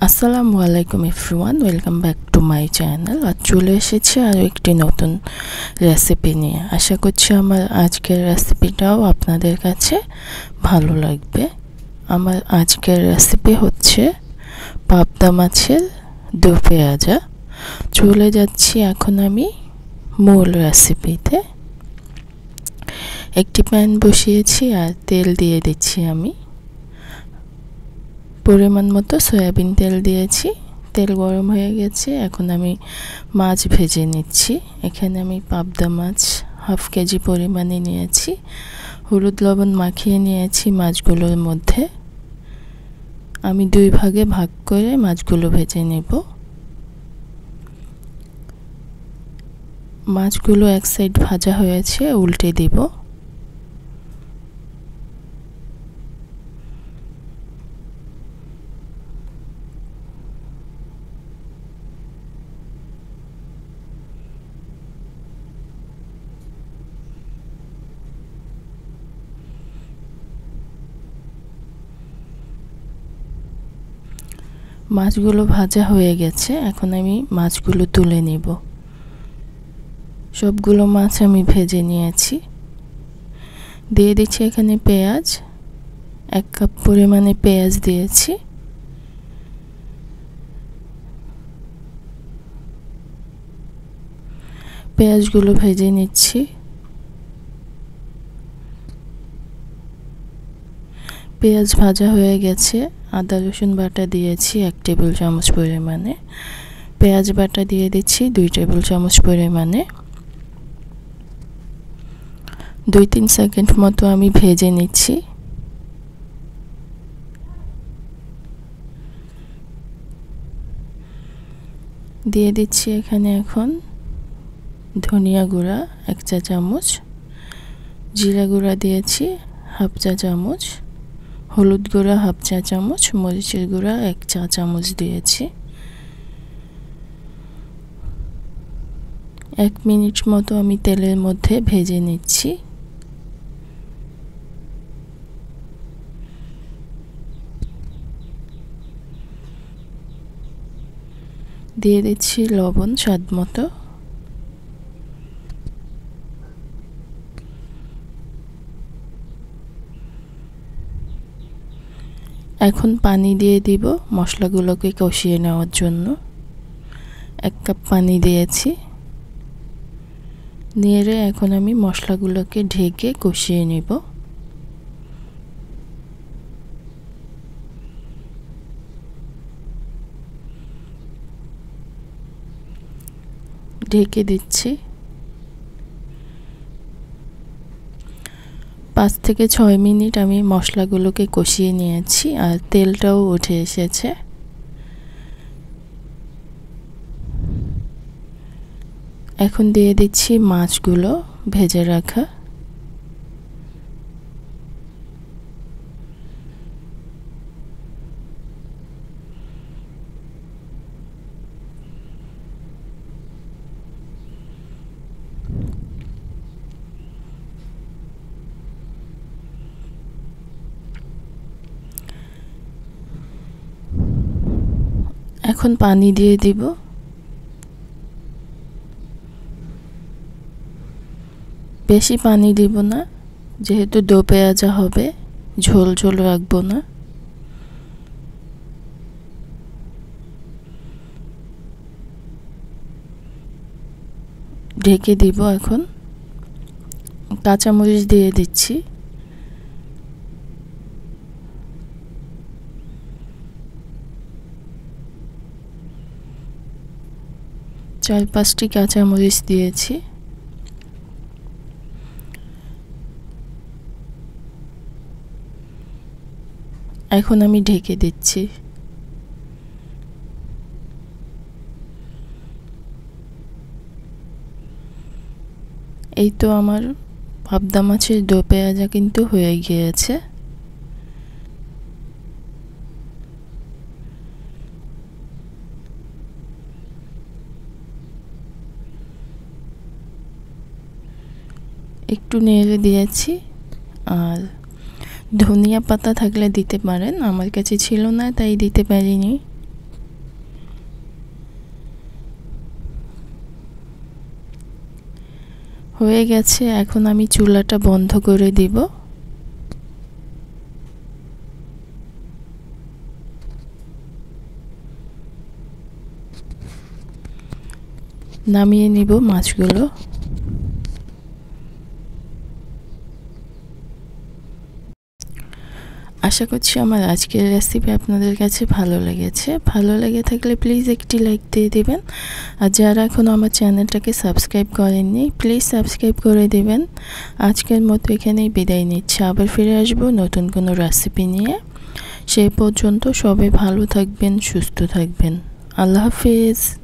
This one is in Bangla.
আসসালামু আলাইকুম everyone, welcome back to my channel. আজ চলে এসেছি আরও একটি নতুন রেসিপি নিয়ে। আশা করছি আমার আজকের রেসিপিটাও আপনাদের কাছে ভালো লাগবে। আমার আজকের রেসিপি হচ্ছে পাবদা মাছের দুপিয়াজা। চলে যাচ্ছি এখন আমি মূল রেসিপিতে। একটি প্যান বসিয়েছি আর তেল দিয়ে দিচ্ছি আমি পরিমাণ মতো সয়াবিন তেল দিয়েছি। তেল গরম হয়ে গেছে, এখন আমি মাছ ভেজে নিচ্ছি। এখানে আমি পাবদা মাছ হাফ কেজি পরিমাণে নিয়েছি। হলুদ লবণ মাখিয়ে নিয়েছি মাছগুলোর মধ্যে। আমি দুই ভাগে ভাগ করে মাছগুলো ভেজে নেব। মাছগুলো এক সাইড ভাজা হয়েছে, উল্টে দিব। মাছগুলো ভাজা হয়ে গেছে, এখন আমি মাছগুলো তুলে নিব। সবগুলো মাছ আমি ভেজে নিয়েছি। দিয়ে দিচ্ছি এখানে পেঁয়াজ, 1 কাপ পরিমাণে পেঁয়াজ দিয়েছি। পেঁয়াজগুলো ভেজে নিচ্ছি। পেঁয়াজ ভাজা হয়ে গেছে, আদা রসুন বাটা দিয়েছি 1 টেবিল চামচ পরিমাণে। পেঁয়াজ বাটা দিয়ে দিচ্ছি 2 টেবিল চামচ পরিমাণে। 2-3 সেকেন্ড মতো আমি ভেজে নিচ্ছি। দিয়ে দিচ্ছি এখানে এখন ধনিয়া গুঁড়া 1 চা চামচ, জিরা গুঁড়া দিয়েছি হাফ চা চামচ, হলুদ গুঁড়া হাফ চা চামচ, মরিচের গুঁড়া 1 চা চামচ দিয়েছি। 1 মিনিট মতো আমি তেলের মধ্যে ভেজে নিচ্ছি। দিয়ে দিচ্ছি লবণ স্বাদ মতো। এখন পানি দিয়ে দিব মশলাগুলোকে কষিয়ে নেওয়ার জন্য। 1 কাপ পানি দিয়েছি। নেড়ে এখন আমি মশলাগুলোকে ঢেকে কষিয়ে নেব। ঢেকে দিচ্ছি। 5 থেকে 6 মিনিট আমি মশলাগুলোকে কষিয়ে নিয়েছি আর তেলটাও উঠে এসেছে। এখন দিয়ে দিচ্ছি মাছগুলো ভেজে রাখা। এখন পানি দিয়ে দিব। বেশি পানি দিব না, যেহেতু দুপিয়াজা হবে, ঝোল ঝোল রাখবো না। ঢেকে দিব। এখন কাঁচামরিচ দিয়ে দিচ্ছি। চার 5টি কাঁচামরিচ দিয়েছি। এখন আমি ঢেকে দিচ্ছি। এই তো আমার পাবদা মাছের দুপিয়াজা কিন্তু হয়ে গিয়েছে। একটু নেড়ে দিয়েছি। আর ধনিয়া পাতা থাকলে দিতে পারেন, আমার কাছে ছিল না তাই দিতে পারিনি। হয়ে গেছে। এখন আমি চুলাটা বন্ধ করে দিব। নামিয়ে নিব মাছগুলো। আশা করছি আমার আজকের রেসিপি আপনাদের কাছে ভালো লেগেছে। ভালো লেগে থাকলে প্লিজ একটি লাইক দিয়ে দিবেন। আর যারা এখনও আমার চ্যানেলটাকে সাবস্ক্রাইব করেননি প্লিজ সাবস্ক্রাইব করে দিবেন। আজকের মতো এখানেই বিদায় নিচ্ছি। আবার ফিরে আসবো নতুন কোনো রেসিপি নিয়ে। সেই পর্যন্ত সবাই ভালো থাকবেন, সুস্থ থাকবেন। আল্লাহ হাফেজ।